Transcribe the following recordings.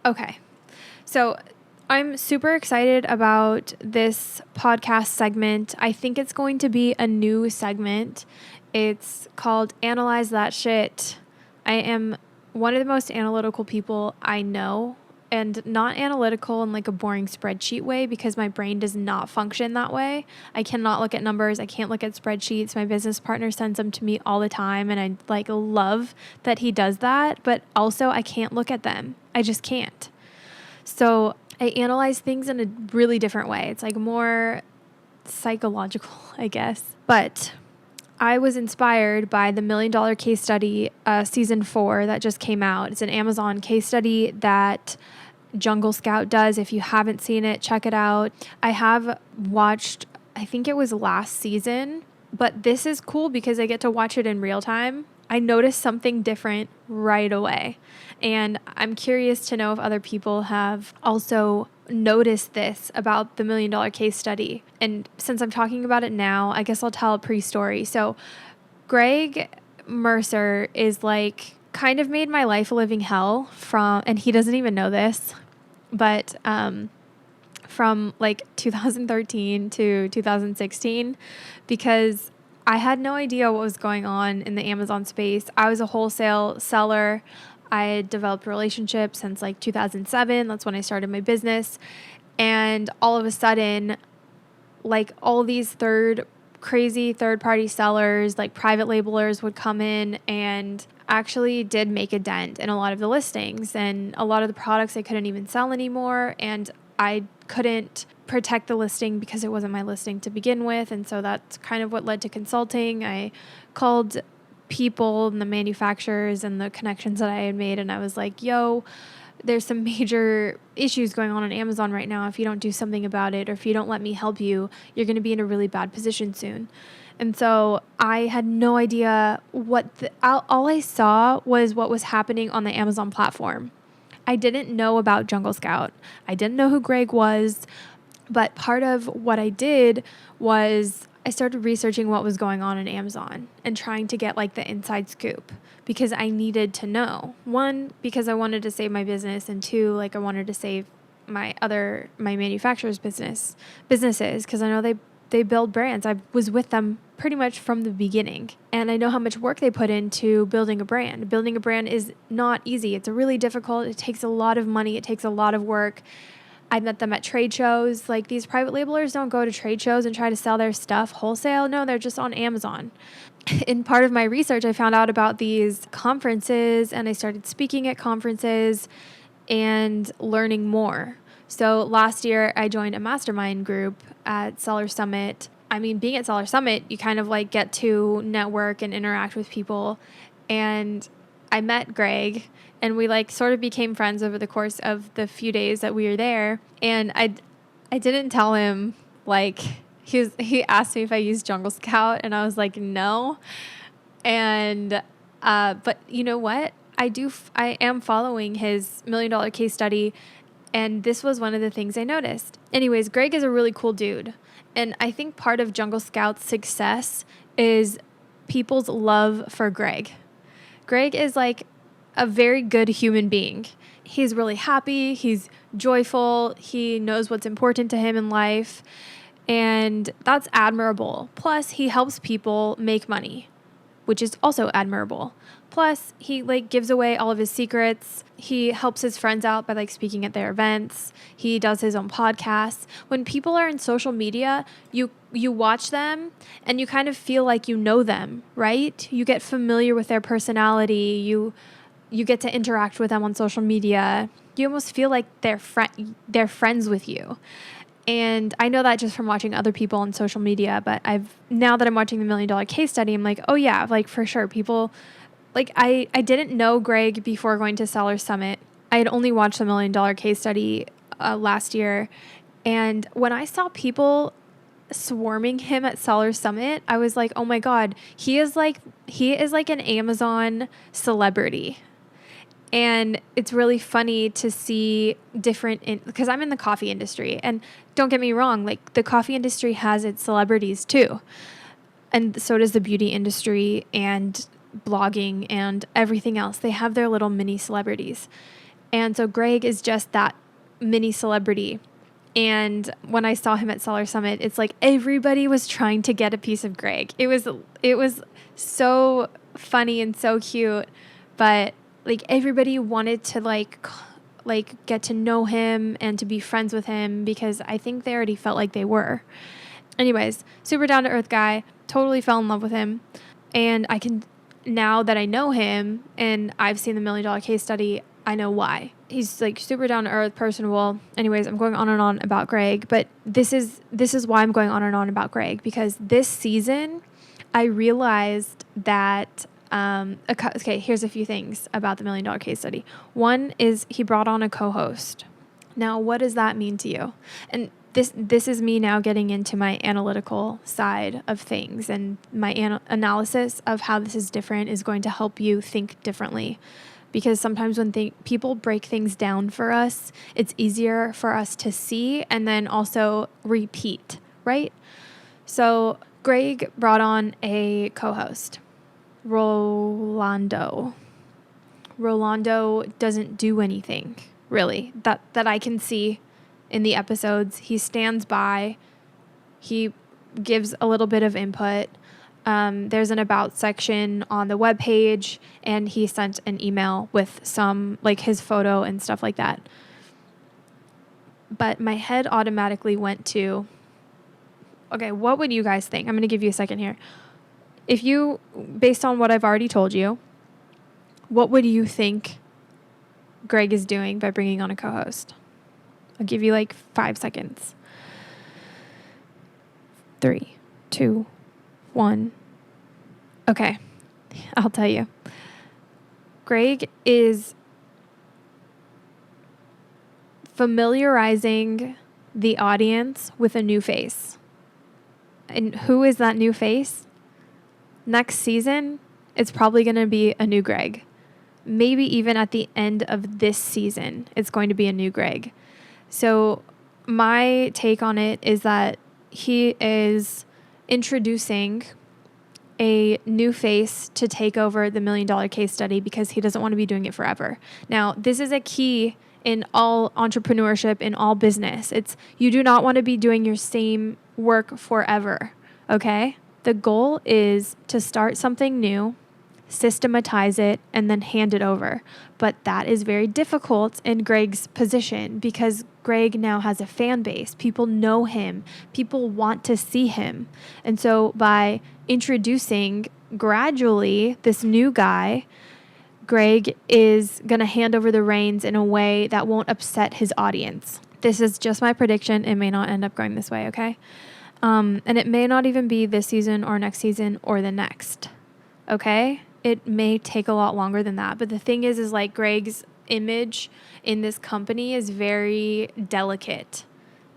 Okay. So I'm super excited about this podcast segment. I think it's going to be a new segment. It's called Analyze That Shit. I am one of the most analytical people I know, and not analytical in like a boring spreadsheet way, because my brain does not function that way. I cannot look at numbers. I can't look at spreadsheets. My business partner sends them to me all the time, and I like love that he does that, but also I can't look at them. I just can't. So I analyze things in a really different way. It's like more psychological, I guess. But I was inspired by the $1 Million Case Study, season 4 that just came out. It's an Amazon case study that Jungle Scout does. If you haven't seen it, check it out. I have watched, I think it was last season, but this is cool because I get to watch it in real time. I noticed something different right away. And I'm curious to know if other people have also noticed this about the $1 Million Case Study. And since I'm talking about it now, I guess I'll tell a pre-story. So Greg Mercer is like kind of made my life a living hell and he doesn't even know this, but from like 2013 to 2016, because I had no idea what was going on in the Amazon space. I was a wholesale seller. I had developed relationships since like 2007. That's when I started my business. And all of a sudden, like all these crazy third-party sellers, like private labelers, would come in and actually did make a dent in a lot of the listings. And a lot of the products I couldn't even sell anymore. And I couldn't protect the listing because it wasn't my listing to begin with. And so that's kind of what led to consulting. I called people and the manufacturers and the connections that I had made, and I was like, yo, there's some major issues going on Amazon right now. If you don't do something about it, or if you don't let me help you, you're going to be in a really bad position soon. And so I had no idea all I saw was what was happening on the Amazon platform. I didn't know about Jungle Scout. I didn't know who Greg was. But part of what I did was I started researching what was going on in Amazon and trying to get like the inside scoop, because I needed to know. 1, because I wanted to save my business, and 2, like I wanted to save my manufacturer's businesses, because I know they build brands. I was with them pretty much from the beginning, and I know how much work they put into building a brand. Building a brand is not easy. It's really difficult. It takes a lot of money. It takes a lot of work. I met them at trade shows. Like, these private labelers don't go to trade shows and try to sell their stuff wholesale. No, they're just on Amazon. In part of my research, I found out about these conferences, and I started speaking at conferences and learning more. So last year, I joined a mastermind group at Seller Summit. I mean, being at Seller Summit, you kind of like get to network and interact with people. And I met Greg, and we like sort of became friends over the course of the few days that we were there. And I didn't tell him, like, he asked me if I used Jungle Scout, and I was like, no. And but you know what? I am following his $1 Million Case Study, and this was one of the things I noticed. Anyways, Greg is a really cool dude. And I think part of Jungle Scout's success is people's love for Greg. Greg is like a very good human being. He's really happy. He's joyful. He knows what's important to him in life. And that's admirable. Plus, he helps people make money, which is also admirable. Plus, he like gives away all of his secrets. He helps his friends out by like speaking at their events. He does his own podcasts. When people are in social media, you watch them and you kind of feel like you know them, right? You get familiar with their personality. You get to interact with them on social media. You almost feel like they're friends with you. And I know that just from watching other people on social media, but now that I'm watching the $1 Million Case Study, I'm like, oh yeah, like for sure. People, like I didn't know Greg before going to Seller Summit. I had only watched the $1 Million Case Study last year. And when I saw people swarming him at Seller Summit, I was like, oh my God, he is like an Amazon celebrity. And it's really funny to see because I'm in the coffee industry, and don't get me wrong, like the coffee industry has its celebrities too. And so does the beauty industry and blogging and everything else. They have their little mini celebrities. And so Greg is just that mini celebrity. And when I saw him at Seller Summit, it's like everybody was trying to get a piece of Greg. It was so funny and so cute, but like everybody wanted to like get to know him and to be friends with him because I think they already felt like they were. Anyways, super down to earth guy, totally fell in love with him. And now that I know him and I've seen the $1 Million Case Study, I know why. He's like super down to earth, personable. Anyways, I'm going on and on about Greg, but this is why I'm going on and on about Greg, because this season I realized that okay, here's a few things about the $1 Million Case Study. One is he brought on a co-host. Now, what does that mean to you? And this is me now getting into my analytical side of things, and my analysis of how this is different is going to help you think differently. Because sometimes when people break things down for us, it's easier for us to see and then also repeat, right? So Greg brought on a co-host, Rolando. Rolando doesn't do anything, really, that I can see in the episodes. He stands by. He gives a little bit of input. There's an about section on the webpage, and he sent an email with some, like, his photo and stuff like that. But my head automatically went to, okay, what would you guys think? I'm going to give you a second here. If you, based on what I've already told you, what would you think Greg is doing by bringing on a co-host? I'll give you like 5 seconds. 3, 2, 1. Okay, I'll tell you. Greg is familiarizing the audience with a new face. And who is that new face? Next season, it's probably going to be a new Greg. Maybe even at the end of this season, it's going to be a new Greg. So my take on it is that he is introducing a new face to take over the $1 Million Case Study because he doesn't want to be doing it forever. Now, this is a key in all entrepreneurship, in all business. It's you do not want to be doing your same work forever, okay? The goal is to start something new, systematize it, and then hand it over. But that is very difficult in Greg's position because Greg now has a fan base. People know him. People want to see him. And so by introducing gradually this new guy, Greg is going to hand over the reins in a way that won't upset his audience. This is just my prediction. It may not end up going this way, okay? And it may not even be this season or next season or the next, okay? It may take a lot longer than that. But the thing is like Greg's image in this company is very delicate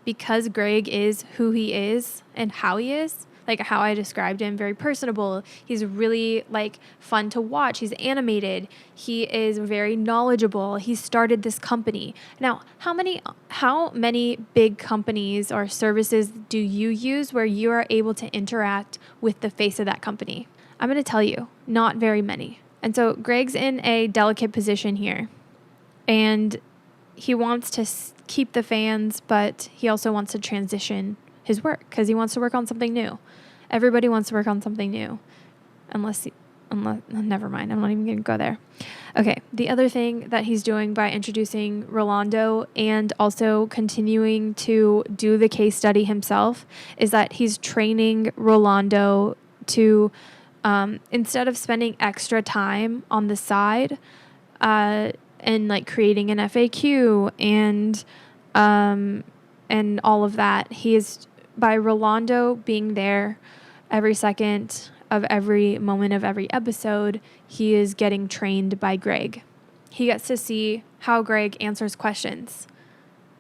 because Greg is who he is and how he is, like how I described him, very personable. He's really like fun to watch. He's animated. He is very knowledgeable. He started this company. Now, how many big companies or services do you use where you are able to interact with the face of that company? I'm going to tell you, not very many. And so Greg's in a delicate position here. And he wants to keep the fans, but he also wants to transition his work because he wants to work on something new. Everybody wants to work on something new. Unless never mind. I'm not even going to go there. Okay. The other thing that he's doing by introducing Rolando and also continuing to do the case study himself is that he's training Rolando to instead of spending extra time on the side and like creating an FAQ and all of that, he is, by Rolando being there every second of every moment of every episode, he is getting trained by Greg. He gets to see how Greg answers questions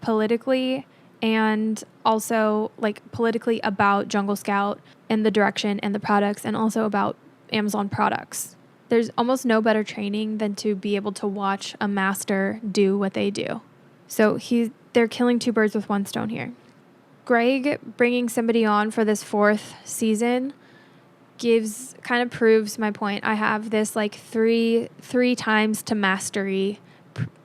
politically and also like politically about Jungle Scout and the direction and the products, and also about Amazon products. There's almost no better training than to be able to watch a master do what they do. So they're killing two birds with one stone here. Greg bringing somebody on for this 4th season kind of proves my point. I have this like three times to mastery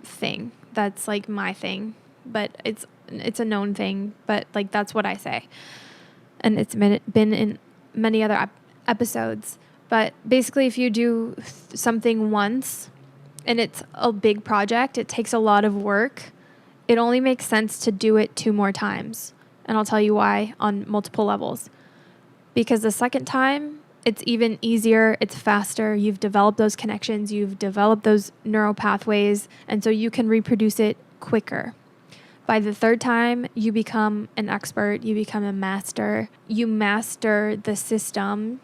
thing. That's like my thing, but it's a known thing, but like that's what I say. And it's been in many other episodes. But basically, if you do something once and it's a big project, it takes a lot of work, it only makes sense to do it 2 more times. And I'll tell you why on multiple levels. Because the second time, it's even easier, it's faster, you've developed those connections, you've developed those neural pathways, and so you can reproduce it quicker. By the third time, you become an expert, you become a master, you master the system,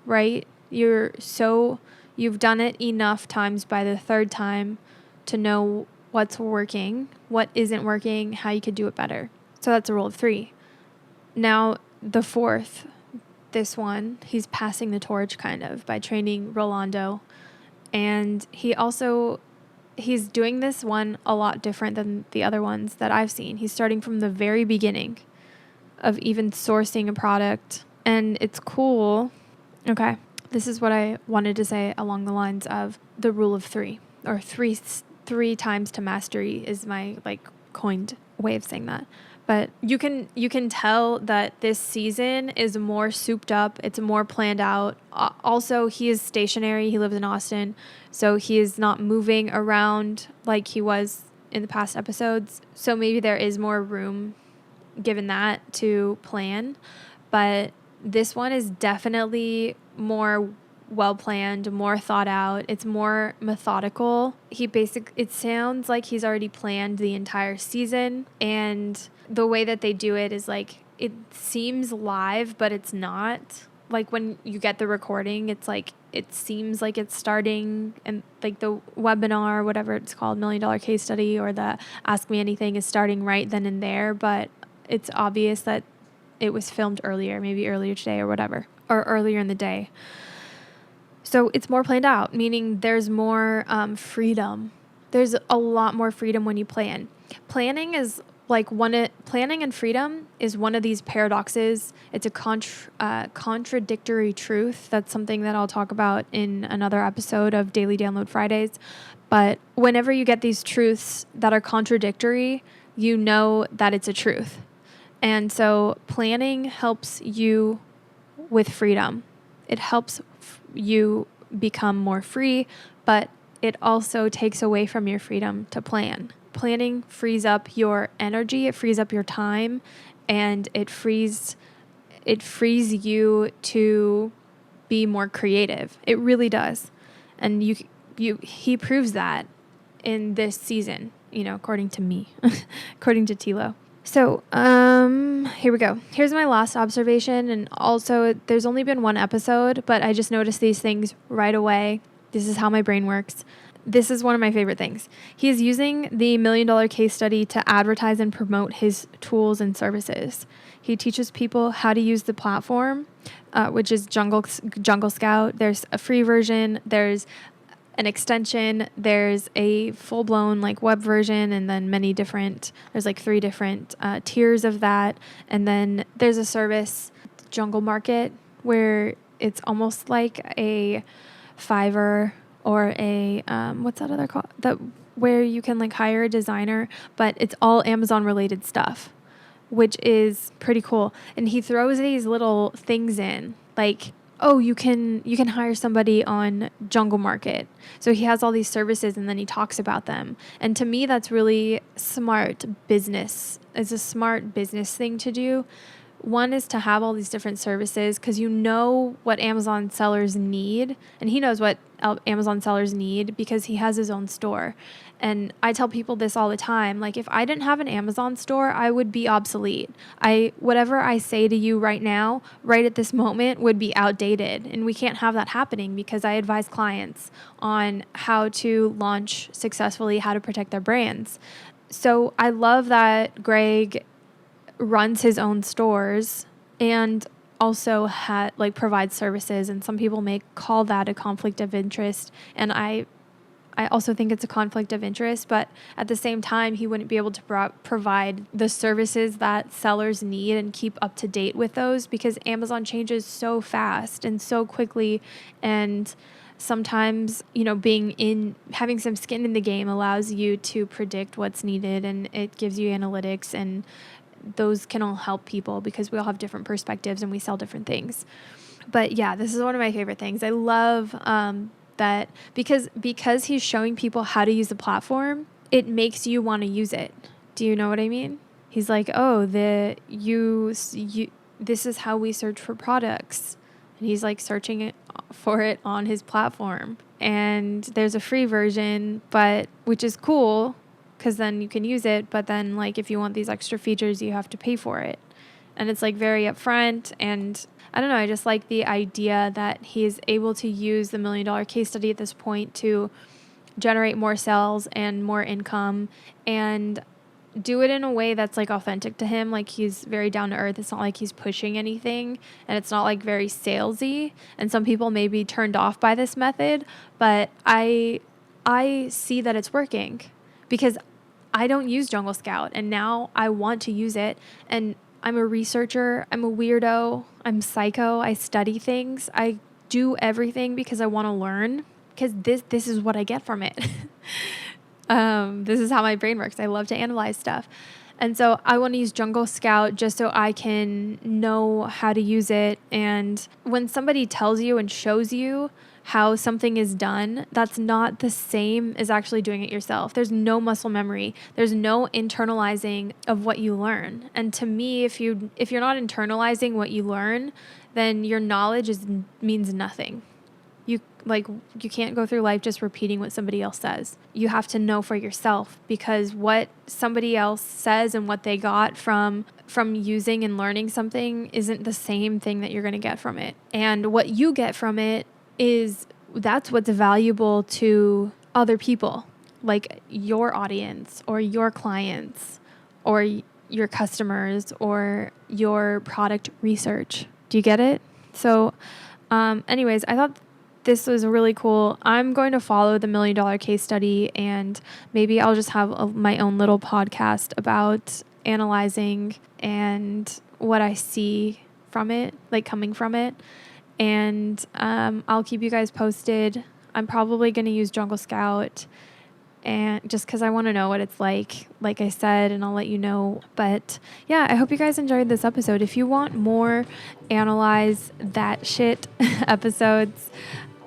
right? You've done it enough times by the third time to know what's working, what isn't working, how you could do it better. So that's a rule of 3. Now, the fourth, this one, he's passing the torch kind of by training Rolando. And he's doing this one a lot different than the other ones that I've seen. He's starting from the very beginning of even sourcing a product. And it's cool. Okay. This is what I wanted to say along the lines of the rule of 3, or three times to mastery is my like coined way of saying that. But you can tell that this season is more souped up. It's more planned out. Also, he is stationary. He lives in Austin, so he is not moving around like he was in the past episodes. So maybe there is more room given that to plan. But this one is definitely more well-planned, more thought out. It's more methodical. It sounds like he's already planned the entire season, and the way that they do it is like, it seems live, but it's not. Like when you get the recording, it's like, it seems like it's starting, and like the webinar, whatever it's called, $1 Million Case Study, or the Ask Me Anything is starting right then and there, but it's obvious that it was filmed earlier, maybe earlier today or whatever, or earlier in the day. So it's more planned out, meaning there's more freedom. There's a lot more freedom when you plan. Planning and freedom is one of these paradoxes. It's a contradictory truth. That's something that I'll talk about in another episode of Daily Download Fridays. But whenever you get these truths that are contradictory, you know that it's a truth. And so planning helps you with freedom. It helps you become more free, but it also takes away from your freedom to plan. Planning frees up your energy, it frees up your time, and it frees you to be more creative. It really does. And he proves that in this season, according to me, according to Tilo. So, here we go. Here's my last observation. And also, there's only been 1 episode, but I just noticed these things right away. This is how my brain works. This is one of my favorite things. He is using the $1 Million Case Study to advertise and promote his tools and services. He teaches people how to use the platform, which is Jungle Scout. There's a free version. There's an extension, there's a full-blown like web version, and then there's like 3 different tiers of that. And then there's a service, Jungle Market, where it's almost like a Fiverr or a what's that other called, that where you can like hire a designer, but it's all Amazon related stuff, which is pretty cool. And he throws these little things in, like, oh, you can hire somebody on Jungle Market. So he has all these services and then he talks about them. And to me, that's really smart business. It's a smart business thing to do. One is to have all these different services because you know what Amazon sellers need, and he knows what Amazon sellers need because he has his own store. And I tell people this all the time, like, if I didn't have an Amazon store, I would be obsolete. Whatever I say to you right now, right at this moment, would be outdated, and we can't have that happening because I advise clients on how to launch successfully, how to protect their brands. So I love that Greg runs his own stores and also provides services, and some people may call that a conflict of interest, and I also think it's a conflict of interest, but at the same time he wouldn't be able to provide the services that sellers need and keep up to date with those because Amazon changes so fast and so quickly, and sometimes, having some skin in the game allows you to predict what's needed, and it gives you analytics, and those can all help people because we all have different perspectives and we sell different things. But yeah, this is one of my favorite things. I love that because he's showing people how to use the platform, it makes you want to use it. Do you know what I mean? He's like, oh, this is how we search for products. And he's like searching for it on his platform. And there's a free version, which is cool because then you can use it. But then like if you want these extra features, you have to pay for it. And it's like very upfront. And I don't know, I just like the idea that he's able to use the $1 million case study at this point to generate more sales and more income and do it in a way that's like authentic to him. Like he's very down to earth. It's not like he's pushing anything, and it's not like very salesy. And some people may be turned off by this method, but I see that it's working because I don't use Jungle Scout, and now I want to use it. And I'm a researcher. I'm a weirdo. I'm psycho. I study things. I do everything because I want to learn, because this is what I get from it. This is how my brain works. I love to analyze stuff. And so I want to use Jungle Scout just so I can know how to use it. And when somebody tells you and shows you how something is done, that's not the same as actually doing it yourself. There's no muscle memory. There's no internalizing of what you learn. And to me, if you're not internalizing what you learn, then your knowledge means nothing. You can't go through life just repeating what somebody else says. You have to know for yourself, because what somebody else says and what they got from using and learning something isn't the same thing that you're going to get from it. And what you get from it that's what's valuable to other people, like your audience or your clients or your customers or your product research. Do you get it? So anyways, I thought this was really cool. I'm going to follow the $1 million case study, and maybe I'll just have my own little podcast about analyzing and what I see from it, like coming from it. And I'll keep you guys posted. I'm probably going to use Jungle Scout, and just because I want to know what it's like I said, and I'll let you know. But yeah, I hope you guys enjoyed this episode. If you want more Analyze That Shit episodes,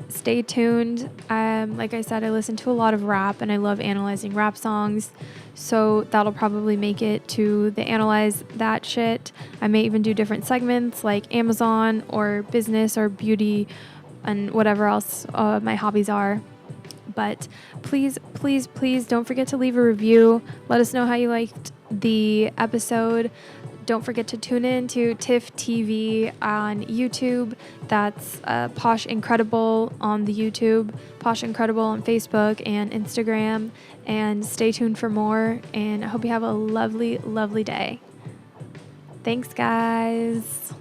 stay tuned. Like I said, I listen to a lot of rap, and I love analyzing rap songs. So that'll probably make it to the Analyze That Shit. I may even do different segments like Amazon or business or beauty and whatever else my hobbies are. But please, please, please don't forget to leave a review. Let us know how you liked the episode. Don't forget to tune in to TIFF TV on YouTube. That's Posh Incredible on the YouTube, Posh Incredible on Facebook and Instagram. And stay tuned for more. And I hope you have a lovely, lovely day. Thanks, guys.